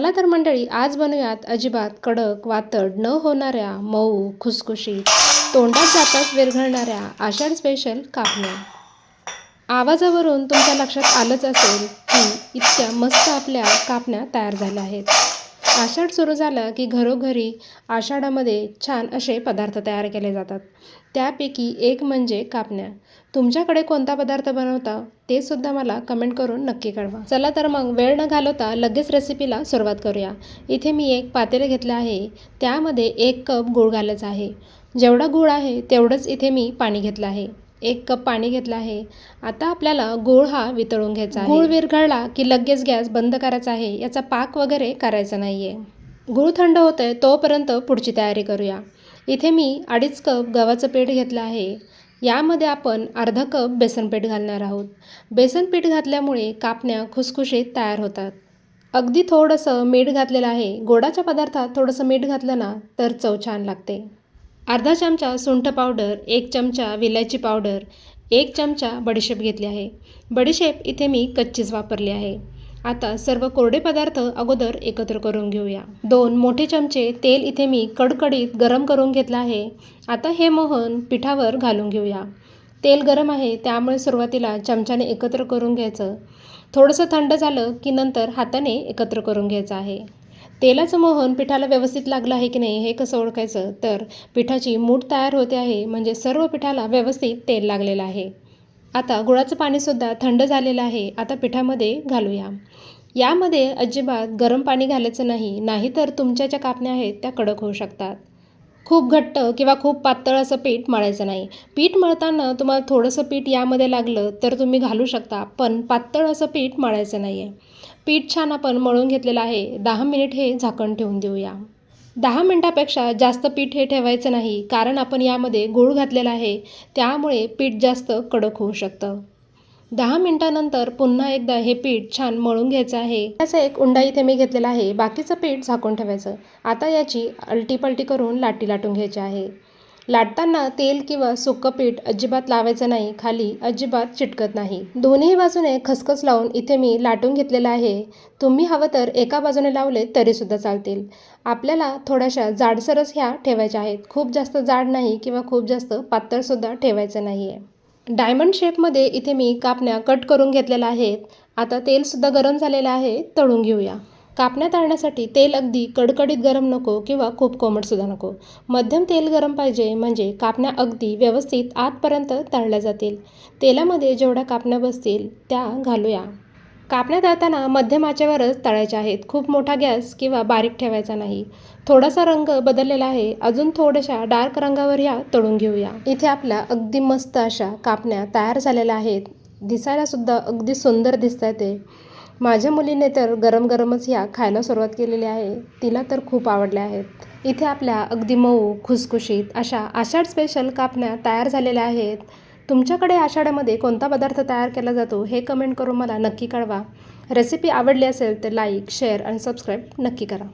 चला तर मंडळी, आज बनवूयात अजिबात कडक वातड न होणाऱ्या मऊ खुसखुशीत तोंडात जाताच विरघळणाऱ्या आषाढ स्पेशल कापण्या। आवाजावरून तुमच्या लक्षात आलंच असेल की इतक्या मस्त आपल्या कापण्या तयार झाल्या आहेत। आषाढ सुरू झाला की घरोघरी आषाढामध्ये छान असे पदार्थ तयार केले जातात। त्यापैकी एक म्हणजे कापण्या। तुमच्याकडे कोणता पदार्थ बनवता ते सुद्धा मला कमेंट करून नक्की कळवा। चला तर मग वेळ न घालवता लगेच रेसिपीला सुरुवात करूया। इथे मी एक पातेले घेतले आहे, त्यामध्ये 1 कप गूळ घालायचा आहे। जेवढा गूळ आहे तेवढंच इथे मी पाणी घेतलं आहे। 1 कप पाणी घेतलं आहे। आता आपल्याला गूळ हा वितळून घ्यायचा आहे। गूळ विरघळला की लगेच गॅस बंद करायचा आहे, याचा पाक वगैरे करायचा नाहीये। गूळ थंड होतंय तोपर्यंत पुढची तयारी करूया। इथे मी 2.5 कप गव्हाचं पीठ घेतलं आहे। यामध्ये आपण अर्धा कप बेसन पीठ घालणार आहोत। बेसन पीठ घातल्यामुळे कापण्या खुसखुशीत तयार होतात। अगदी थोडंसं मीठ घातलेलं आहे। गोडाच्या पदार्थात थोडंसं मीठ घातलं ना तर चव छान लागते। अर्धा चमचा सुंठ पावडर, 1 चमचा विलायची पावडर, 1 चमचा बडीशेप घेतली आहे। बडीशेप इथे मी कच्चीच वापरली आहे। आता सर्व कोरडे पदार्थ अगोदर एकत्र करून घेऊया। 2 मोठे चमचे तेल इथे मी कडकडीत गरम करून घेतलं आहे। आता हे मोहन पिठावर घालून घेऊया। तेल गरम आहे त्यामुळे सुरुवातीला चमच्याने एकत्र करून घ्यायचं। थोडंसं थंड झालं की नंतर हाताने एकत्र करून घ्यायचं आहे। तेलाचं मोहन पिठाला व्यवस्थित लागलं आहे की नाही हे कसं ओळखायचं, तर पिठाची मूठ तयार होते आहे, म्हणजे सर्व पिठाला व्यवस्थित तेल लागलेलं आहे। आता गुळाचं पाणीसुद्धा थंड झालेलं आहे। आता पिठामध्ये घालूया। यामध्ये अजिबात गरम पाणी घालायचं नाही, नाहीतर तुमच्या ज्या कापण्या आहेत त्या कडक होऊ शकतात। खूप घट्ट किंवा खूप पातळ असं पीठ मळायचं नाही। पीठ मळताना तुम्हाला थोडंसं पीठ यामध्ये लागलं तर तुम्ही घालू शकता, पण पातळ असं पीठ मळायचं नाही आहे। पीठ छान आपण मळून घेतलेलं आहे। 10 मिनिट हे झाकण ठेवून देऊया। 10 मिनिटापेक्षा जास्त पीठ हे ठेवायचं नाही, कारण आपण यामध्ये गूळ घातलेला आहे, त्यामुळे पीठ जास्त कडक होऊ शकतं। 10 मिनिटानंतर पुन्हा एकदा हे पीठ छान मळून घ्यायचं आहे। याचा एक उंडा इथे मी घेतलेला आहे। बाकीचं पीठ झाकून ठेवायचं। आता याची अलटी-पलटी करून लाटी लाटून घ्यायची आहे। लाटताना तेल किंवा सुकं पीठ अजिबात लावायचं नाही, खाली अजिबात चिटकत नाही। दोन्ही बाजूने खसखस लावून इथे मी लाटून घेतलेलं आहे। तुम्ही हवं तर एका बाजूने लावले तरीसुद्धा चालतील। आपल्याला थोड्याशा जाडसरच ह्या ठेवायच्या आहेत। खूप जास्त जाड नाही किंवा खूप जास्त पातळसुद्धा ठेवायचं नाही आहे। डायमंड शेपमध्ये इथे मी कापण्या कट करून घेतलेल्या आहेत। आता तेलसुद्धा गरम झालेलं आहे, तळून घेऊया। कापण्या तळण्यासाठी तेल अगदी कडकडीत गरम नको किंवा खूप कोमटसुद्धा नको। मध्यम तेल गरम पाहिजे, म्हणजे कापण्या अगदी व्यवस्थित आतपर्यंत तळल्या जातील। तेलामध्ये जेवढ्या कापण्या बसतील त्या घालूया। कापण्या तळताना मध्यम आचेवरच तळायच्या आहेत। खूप मोठा गॅस किंवा बारीक ठेवायचा नाही। थोडासा रंग बदललेला आहे, अजून थोड्याशा डार्क रंगावर ह्या तळून घेऊया। इथे आपल्या अगदी मस्त अशा कापण्या तयार झालेल्या आहेत। दिसायला सुद्धा अगदी सुंदर दिसतात ते। माझ्या मुलीने तर गरम गरमच ह्या खायला सुरुवात केलेली आहे। तिला तर खूप आवडल्या आहेत। इथे आपल्या अगदी मऊ खुसखुशीत अशा आषाढ स्पेशल कापण्या तयार झालेल्या आहेत। तुमच्याकडे आषाढामध्ये कोणता पदार्थ तयार केला जातो हे कमेंट करून मला नक्की कळवा। रेसिपी आवडली असेल तर लाईक, शेअर आणि सबस्क्राईब नक्की करा।